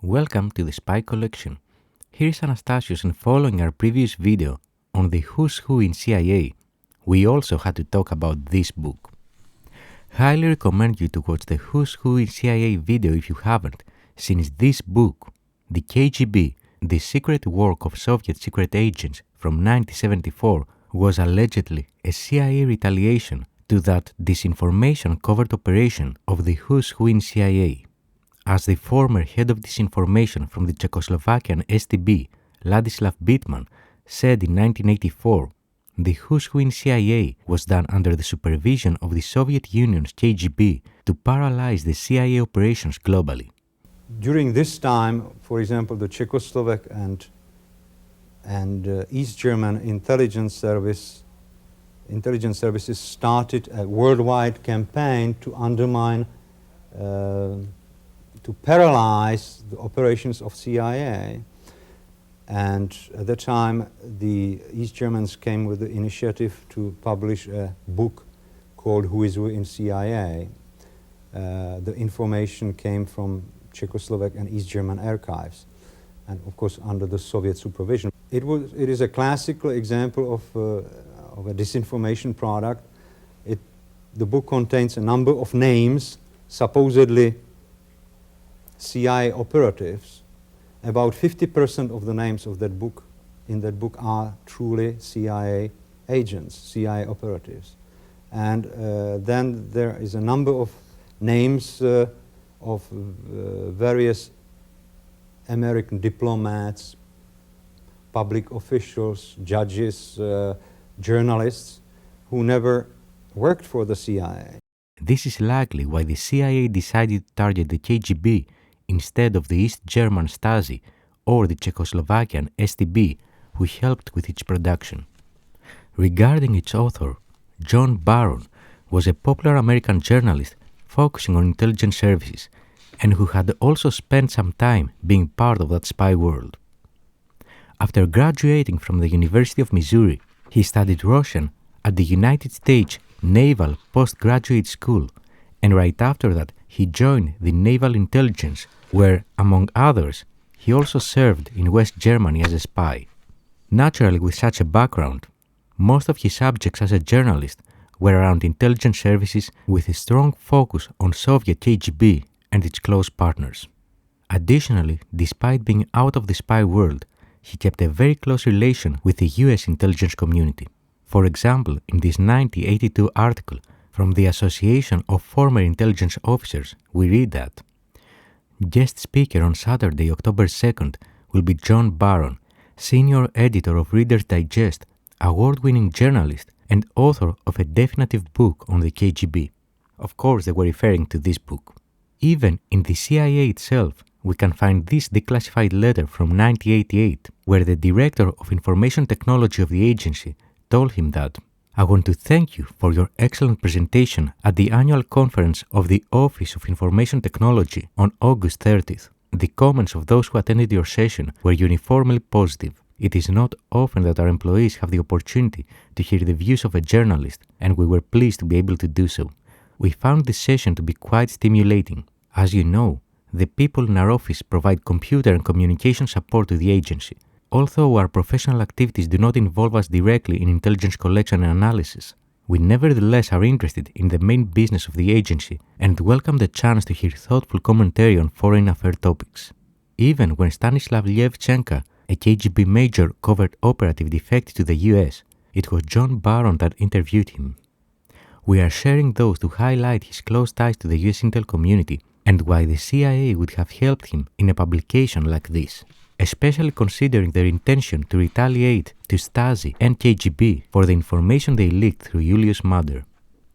Welcome to the Spy Collection. Here is Anastasios, and following our previous video on the who's who in CIA, we also had to talk about this book. Highly recommend you to watch the who's who in CIA video if you haven't, since this book, the KGB, the secret work of Soviet secret agents from 1974, was allegedly a CIA retaliation to that disinformation covert operation of the who's who in CIA. As the former head of disinformation from the Czechoslovakian StB, Ladislav Bittman, said in 1984, the who's who in CIA was done under the supervision of the Soviet Union's KGB to paralyze the CIA operations globally. During this time, for example, the Czechoslovak and East German intelligence services started a worldwide campaign to undermine, to paralyze the operations of CIA. And at that time, the East Germans came with the initiative to publish a book called Who is Who in CIA. The information came from Czechoslovak and East German archives, and of course under the Soviet supervision. It is a classical example of a disinformation product. The book contains a number of names, supposedly CIA operatives. About 50% of the names of that book, in that book, are truly CIA agents, CIA operatives. And then there is a number of names of various American diplomats, public officials, judges, journalists who never worked for the CIA. This is likely why the CIA decided to target the KGB instead of the East German Stasi or the Czechoslovakian StB, who helped with its production. Regarding its author, John Barron was a popular American journalist focusing on intelligence services, and who had also spent some time being part of that spy world. After graduating from the University of Missouri, he studied Russian at the United States Naval Postgraduate School, and right after that he joined the Naval Intelligence, where, among others, he also served in West Germany as a spy. Naturally, with such a background, most of his subjects as a journalist were around intelligence services, with a strong focus on Soviet KGB and its close partners. Additionally, despite being out of the spy world, he kept a very close relation with the US intelligence community. For example, in this 1982 article from the Association of Former Intelligence Officers, we read that guest speaker on Saturday, October 2nd, will be John Barron, senior editor of Reader's Digest, award-winning journalist, and author of a definitive book on the KGB. Of course, they were referring to this book. Even in the CIA itself, we can find this declassified letter from 1988, where the director of information technology of the agency told him that, "I want to thank you for your excellent presentation at the annual conference of the Office of Information Technology on August 30th. The comments of those who attended your session were uniformly positive. It is not often that our employees have the opportunity to hear the views of a journalist, and we were pleased to be able to do so. We found this session to be quite stimulating. As you know, the people in our office provide computer and communication support to the agency. Although our professional activities do not involve us directly in intelligence collection and analysis, we nevertheless are interested in the main business of the agency and welcome the chance to hear thoughtful commentary on foreign affairs topics. Even when Stanislav Levchenko, a KGB major covert operative, defected to the US, it was John Barron that interviewed him. We are sharing those to highlight his close ties to the US intel community and why the CIA would have helped him in a publication like this, especially considering their intention to retaliate to Stasi and KGB for the information they leaked through Julius' murder.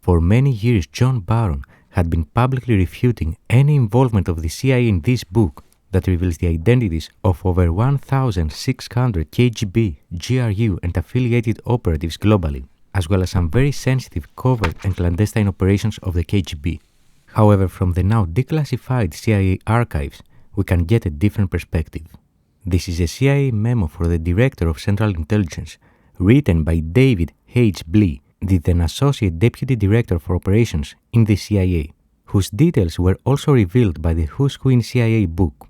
For many years, John Barron had been publicly refuting any involvement of the CIA in this book that reveals the identities of over 1,600 KGB, GRU, and affiliated operatives globally, as well as some very sensitive covert and clandestine operations of the KGB. However, from the now declassified CIA archives, we can get a different perspective. This is a CIA memo for the Director of Central Intelligence, written by David H. Blee, the then Associate Deputy Director for Operations in the CIA, whose details were also revealed by the Who's Who in CIA book.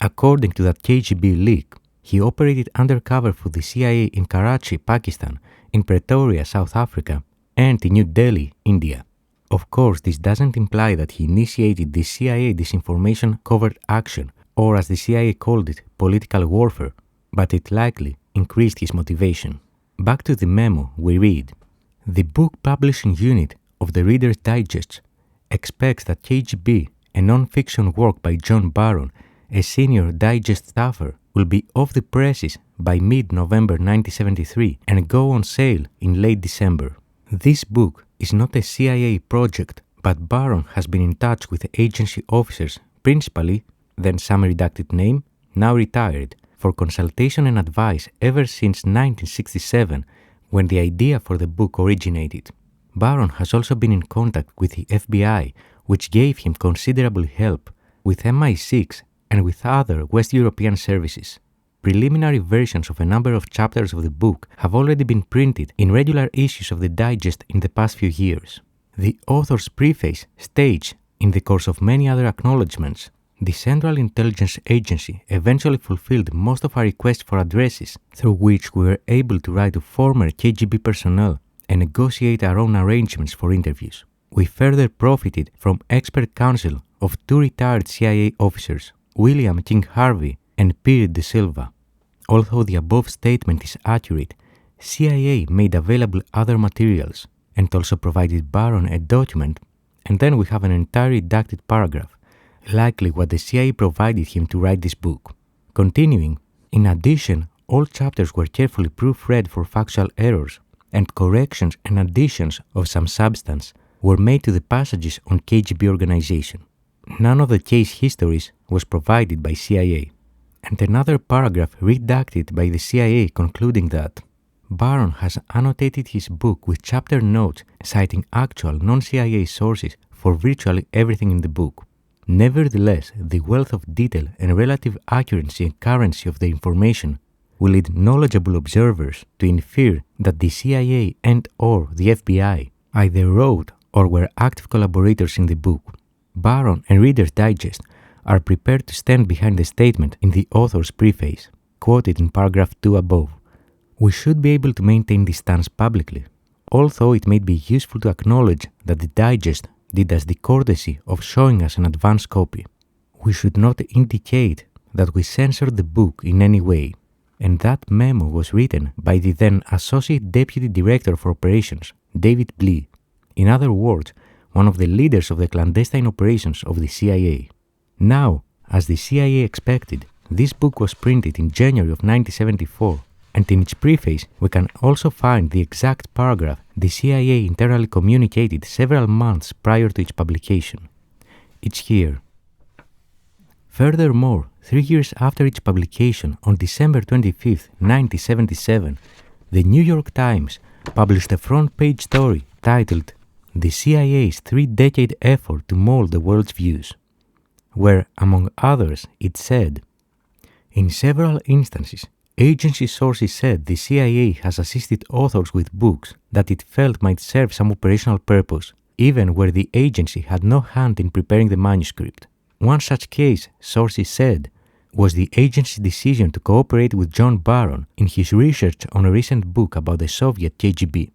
According to that KGB leak, he operated undercover for the CIA in Karachi, Pakistan, in Pretoria, South Africa, and in New Delhi, India. Of course, this doesn't imply that he initiated the CIA disinformation covert action, or as the CIA called it, political warfare, but it likely increased his motivation. Back to the memo, we read, "The book publishing unit of the Reader's Digest expects that KGB, a non-fiction work by John Barron, a senior Digest staffer, will be off the presses by mid-November 1973 and go on sale in late December. This book is not a CIA project, but Barron has been in touch with agency officers, principally, then some redacted name, now retired, for consultation and advice ever since 1967, when the idea for the book originated. Barron has also been in contact with the FBI, which gave him considerable help, with MI6 and with other West European services. Preliminary versions of a number of chapters of the book have already been printed in regular issues of the Digest in the past few years. The author's preface states, in the course of many other acknowledgements, the Central Intelligence Agency eventually fulfilled most of our requests for addresses, through which we were able to write to former KGB personnel and negotiate our own arrangements for interviews. We further profited from expert counsel of two retired CIA officers, William King Harvey and Pierre De Silva. Although the above statement is accurate, CIA made available other materials and also provided Barron a document, and then we have an entire redacted paragraph, likely what the CIA provided him to write this book. Continuing, in addition, all chapters were carefully proofread for factual errors, and corrections and additions of some substance were made to the passages on KGB organization. None of the case histories was provided by CIA. And another paragraph redacted by the CIA concluding that Barron has annotated his book with chapter notes citing actual non-CIA sources for virtually everything in the book. Nevertheless, the wealth of detail and relative accuracy and currency of the information will lead knowledgeable observers to infer that the CIA and/or the FBI either wrote or were active collaborators in the book. Barron and Reader's Digest are prepared to stand behind the statement in the author's preface, quoted in paragraph 2 above. We should be able to maintain this stance publicly, although it may be useful to acknowledge that the Digest did us the courtesy of showing us an advance copy. We should not indicate that we censored the book in any way, and that memo was written by the then Associate Deputy Director for Operations, David Blee, in other words, one of the leaders of the clandestine operations of the CIA. Now, as the CIA expected, this book was printed in January of 1974, and in its preface we can also find the exact paragraph the CIA internally communicated several months prior to its publication. It's here. Furthermore, 3 years after its publication on December 25, 1977, the New York Times published a front-page story titled "The CIA's 3-decade effort to mold the world's views," where, among others, it said, "In several instances, agency sources said the CIA has assisted authors with books that it felt might serve some operational purpose, even where the agency had no hand in preparing the manuscript. One such case, sources said, was the agency's decision to cooperate with John Barron in his research on a recent book about the Soviet KGB.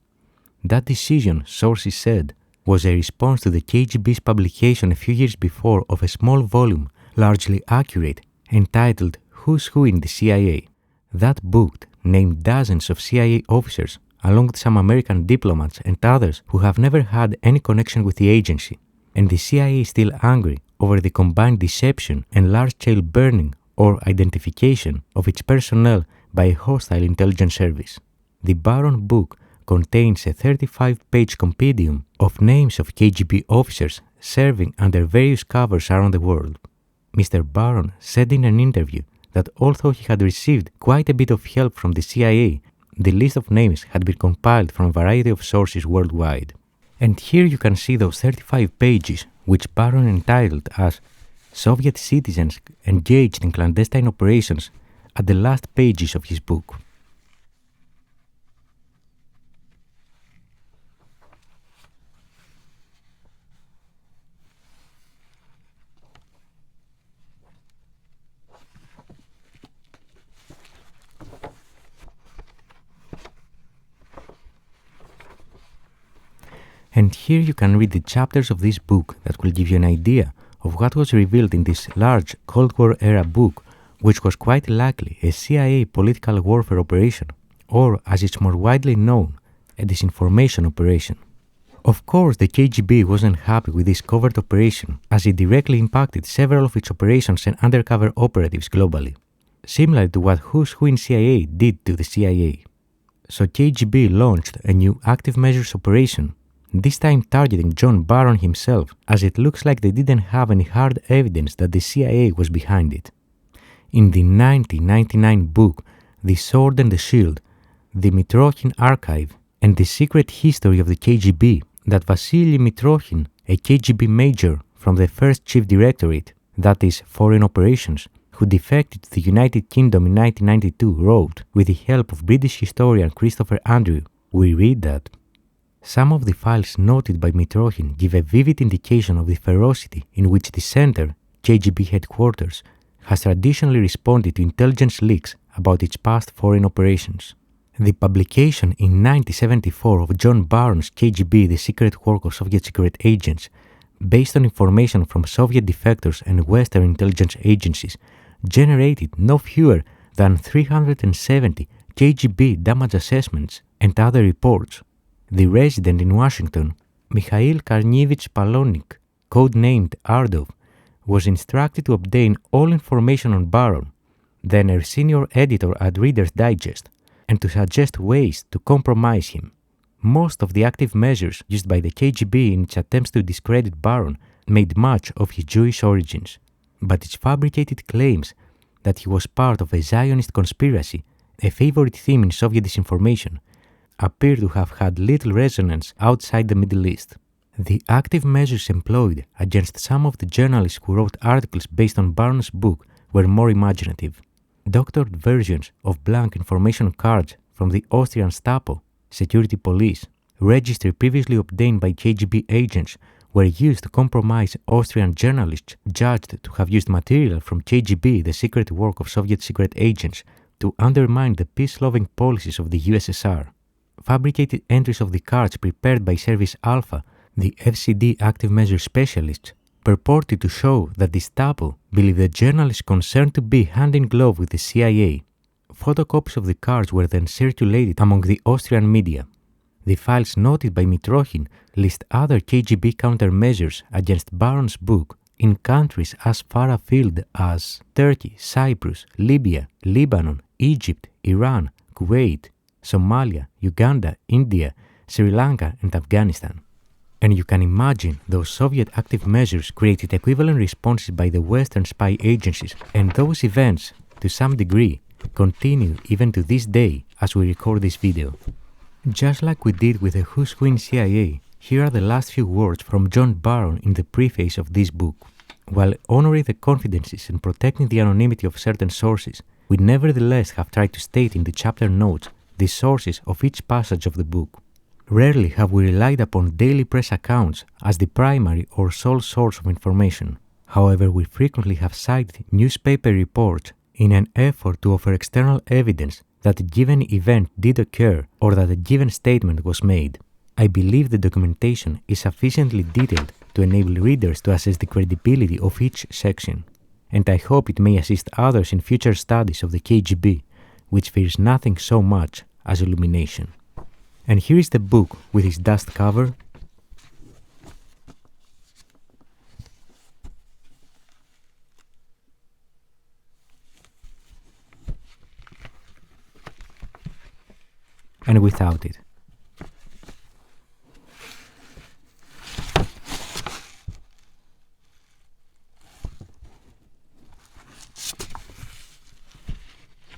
That decision, sources said, was a response to the KGB's publication a few years before of a small volume, largely accurate, entitled Who's Who in the CIA. That book named dozens of CIA officers, along with some American diplomats and others who have never had any connection with the agency, and the CIA is still angry over the combined deception and large-scale burning or identification of its personnel by a hostile intelligence service. The Barron book contains a 35-page compendium of names of KGB officers serving under various covers around the world. Mr. Barron said in an interview that although he had received quite a bit of help from the CIA, the list of names had been compiled from a variety of sources worldwide. And here you can see those 35 pages, which Barron entitled as Soviet Citizens Engaged in Clandestine Operations, at the last pages of his book. And here you can read the chapters of this book that will give you an idea of what was revealed in this large Cold War era book, which was quite likely a CIA political warfare operation, or as it's more widely known, a disinformation operation. Of course, the KGB wasn't happy with this covert operation, as it directly impacted several of its operations and undercover operatives globally, similar to what Who's Who in CIA did to the CIA. So KGB launched a new active measures operation, this time targeting John Barron himself, as it looks like they didn't have any hard evidence that the CIA was behind it. In the 1999 book, The Sword and the Shield, the Mitrokhin Archive, and the Secret History of the KGB, that Vasily Mitrokhin, a KGB major from the first Chief Directorate, that is, Foreign Operations, who defected to the United Kingdom in 1992, wrote, with the help of British historian Christopher Andrew, we read that some of the files noted by Mitrokhin give a vivid indication of the ferocity in which the center, KGB headquarters, has traditionally responded to intelligence leaks about its past foreign operations. The publication in 1974 of John Barron's KGB, The Secret Work of Soviet Secret Agents, based on information from Soviet defectors and Western intelligence agencies, generated no fewer than 370 KGB damage assessments and other reports. The resident in Washington, Mikhail Karnevich Palonik, codenamed Ardov, was instructed to obtain all information on Barron, then a senior editor at Reader's Digest, and to suggest ways to compromise him. Most of the active measures used by the KGB in its attempts to discredit Barron made much of his Jewish origins, but its fabricated claims that he was part of a Zionist conspiracy, a favorite theme in Soviet disinformation, appear to have had little resonance outside the Middle East. The active measures employed against some of the journalists who wrote articles based on Barron's book were more imaginative. Doctored versions of blank information cards from the Austrian StB, security police, registry previously obtained by KGB agents, were used to compromise Austrian journalists judged to have used material from KGB, the secret work of Soviet secret agents, to undermine the peace-loving policies of the USSR. Fabricated entries of the cards prepared by Service Alpha, the FCD active measure specialists, purported to show that the StB believed the journalists concerned to be hand in glove with the CIA. Photocopies of the cards were then circulated among the Austrian media. The files noted by Mitrokhin list other KGB countermeasures against Barron's book in countries as far afield as Turkey, Cyprus, Libya, Lebanon, Egypt, Iran, Kuwait, Somalia, Uganda, India, Sri Lanka, and Afghanistan. And you can imagine those Soviet active measures created equivalent responses by the Western spy agencies, and those events, to some degree, continue even to this day as we record this video. Just like we did with the Who's Who in CIA, here are the last few words from John Barron in the preface of this book. While honoring the confidences and protecting the anonymity of certain sources, we nevertheless have tried to state in the chapter notes the sources of each passage of the book. Rarely have we relied upon daily press accounts as the primary or sole source of information. However, we frequently have cited newspaper reports in an effort to offer external evidence that a given event did occur or that a given statement was made. I believe the documentation is sufficiently detailed to enable readers to assess the credibility of each section, and I hope it may assist others in future studies of the KGB, which fears nothing so much as illumination. And here is the book with its dust cover. And without it.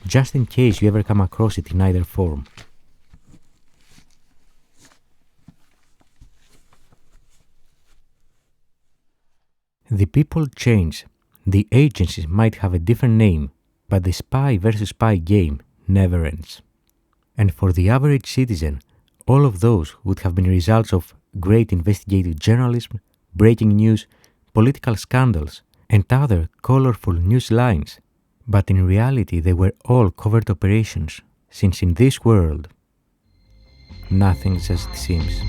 Just in case you ever come across it in either form. The people change. The agencies might have a different name, but the spy versus spy game never ends. And for the average citizen, all of those would have been results of great investigative journalism, breaking news, political scandals, and other colorful news lines. But in reality, they were all covert operations, since in this world, nothing's as it seems.